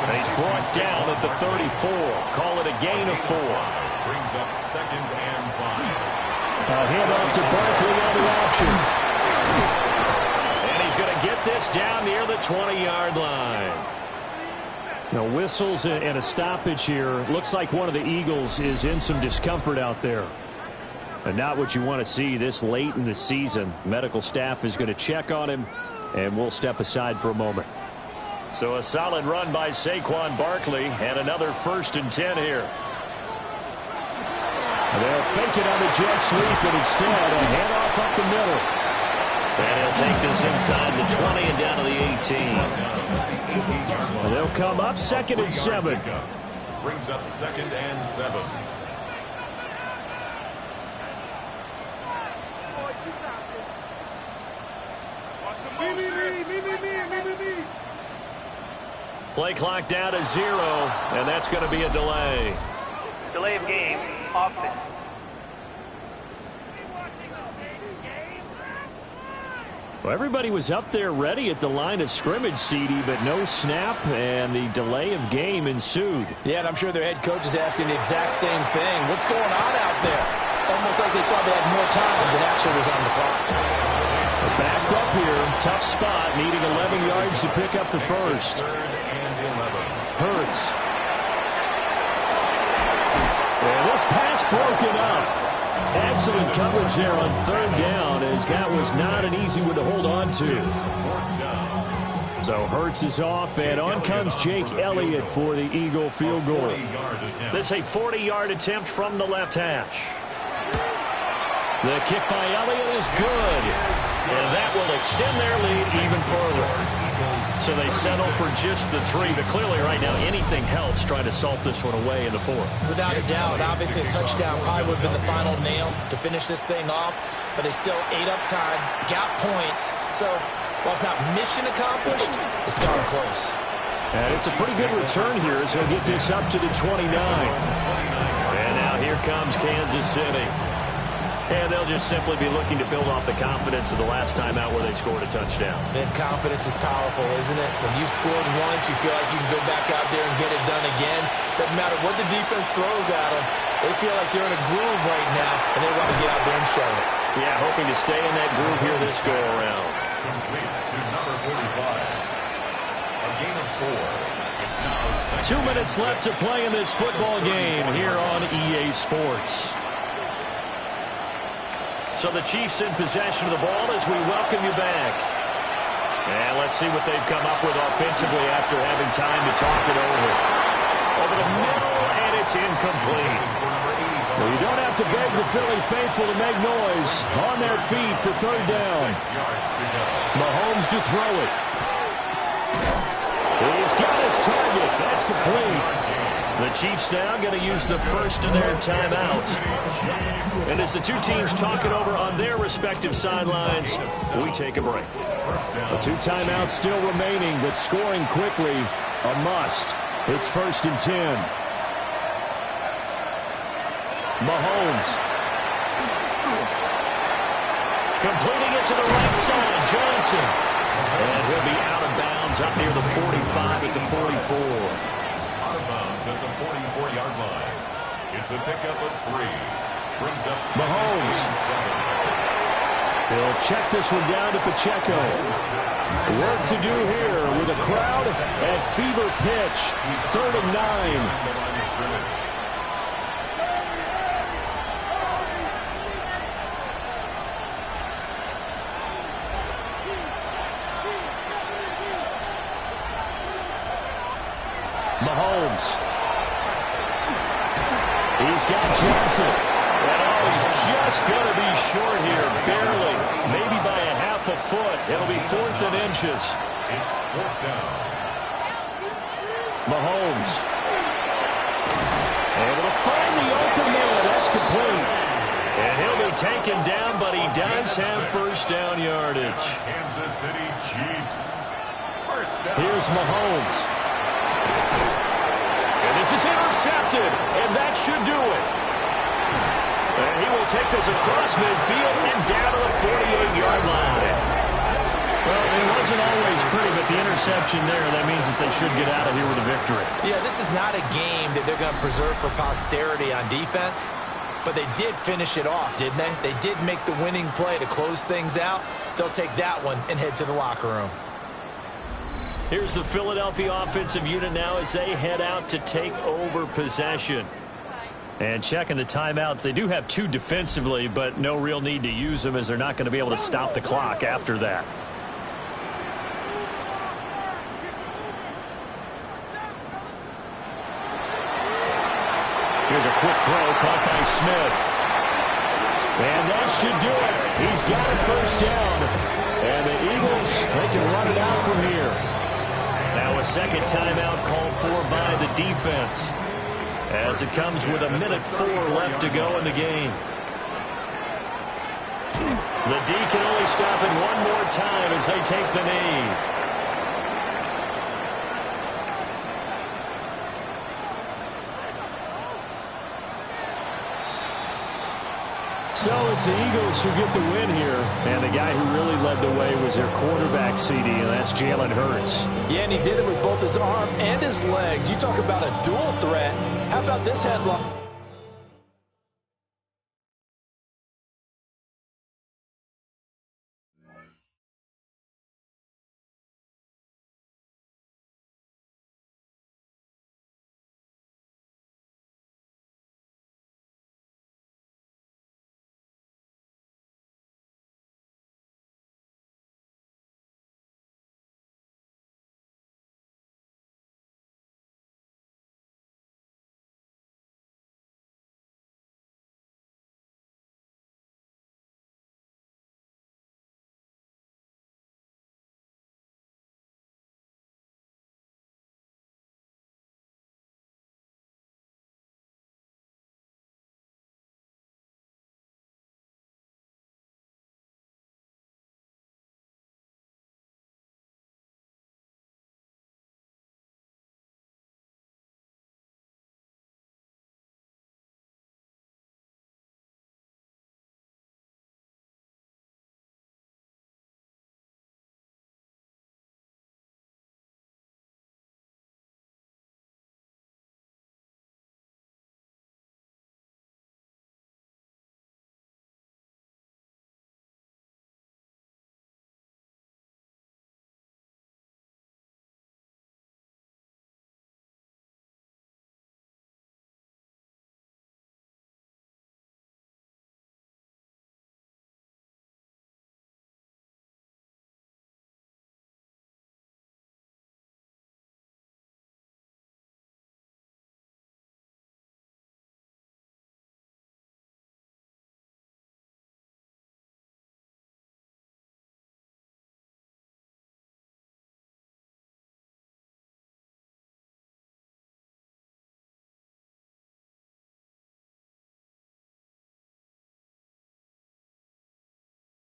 And he's brought down at the 34. Call it a gain of 4. Brings up 2nd and 5. A handoff to Barkley on the option. And he's going to get this down near the 20-yard line. Now, whistles and a stoppage here. Looks like one of the Eagles is in some discomfort out there. And not what you want to see this late in the season. Medical staff is going to check on him, and we'll step aside for a moment. So a solid run by Saquon Barkley, and another 1st and 10 here. They'll fake it on the jet sweep, and instead a handoff up the middle. And he'll take this inside the 20 and down to the 18. And they'll come up 2nd and 7. Brings up 2nd and 7. Play clock down to 0, and that's going to be a delay. Delay of game. Offense. Well, everybody was up there ready at the line of scrimmage, CD, but no snap, and the delay of game ensued. Yeah, and I'm sure their head coach is asking the exact same thing. What's going on out there? Almost like they thought they had more time than actually was on the clock. Backed up here, tough spot, needing 11 yards to pick up the first. 3rd and 11. Hurts. And this pass broken up. Excellent coverage there on 3rd down, as that was not an easy one to hold on to. So Hurts is off, and on comes Jake Elliott for the Eagle field goal. This is a 40-yard attempt from the left hash. The kick by Elliott is good, and that will extend their lead even further. So they settle for just the 3, but clearly right now anything helps trying to salt this one away in the 4th. Without a doubt, obviously a touchdown probably would have been the final nail to finish this thing off, but they still ate up time, got points. So while it's not mission accomplished, it's darn close. And it's a pretty good return here as he'll get this up to the 29. And now here comes Kansas City. And they'll just simply be looking to build off the confidence of the last time out where they scored a touchdown. And confidence is powerful, isn't it? When you've scored once, you feel like you can go back out there and get it done again. Doesn't matter what the defense throws at them. They feel like they're in a groove right now, and they want to get out there and show it. Yeah, hoping to stay in that groove here this go-around. Complete to number 45. A gain of 4. It's now 2 minutes left to play in this football game here on EA Sports. So the Chiefs in possession of the ball as we welcome you back. And let's see what they've come up with offensively after having time to talk it over. Over the middle, and it's incomplete. Well, you don't have to beg the Philly faithful to make noise. On their feet for third down. Mahomes to throw it. He's got his target. That's complete. The Chiefs now going to use the first of their timeouts. And as the two teams talk it over on their respective sidelines, we take a break. The 2 timeouts still remaining, but scoring quickly, a must. It's 1st and 10. Mahomes. Completing it to the right side, Johnson. And he'll be out of bounds up near the 45 at the 44. Out of bounds at the 44-yard line. It's a pickup of 3. Brings up Mahomes. 7. He'll check this one down to Pacheco. Work to do here with a crowd at fever pitch. 3rd and 9. Mahomes. He's got Johnson. And he's just going to be short here, barely, maybe by a half a foot. It'll be 4th and inches. It's 4th down. Mahomes. Able to find the open man. That's complete. And he'll be taken down, but he does have first down yardage. Kansas City Chiefs. First down. Here's Mahomes. And this is intercepted, and that should do it. And he will take this across midfield and down to the 48-yard line. Well, it wasn't always pretty, but the interception there, that means that they should get out of here with a victory. Yeah, this is not a game that they're going to preserve for posterity on defense, but they did finish it off, didn't they? They did make the winning play to close things out. They'll take that one and head to the locker room. Here's the Philadelphia offensive unit now as they head out to take over possession. And checking the timeouts, they do have 2 defensively, but no real need to use them as they're not going to be able to stop the clock after that. Here's a quick throw caught by Smith. And that should do it. He's got a first down. And the Eagles, they can run it out from here. Now a second timeout called for by the defense as it comes with 1:04 left to go in the game. The D can only stop it one more time as they take the knee. So it's the Eagles who get the win here. And the guy who really led the way was their quarterback, CD, and that's Jalen Hurts. Yeah, and he did it with both his arm and his legs. You talk about a dual threat. How about this headline?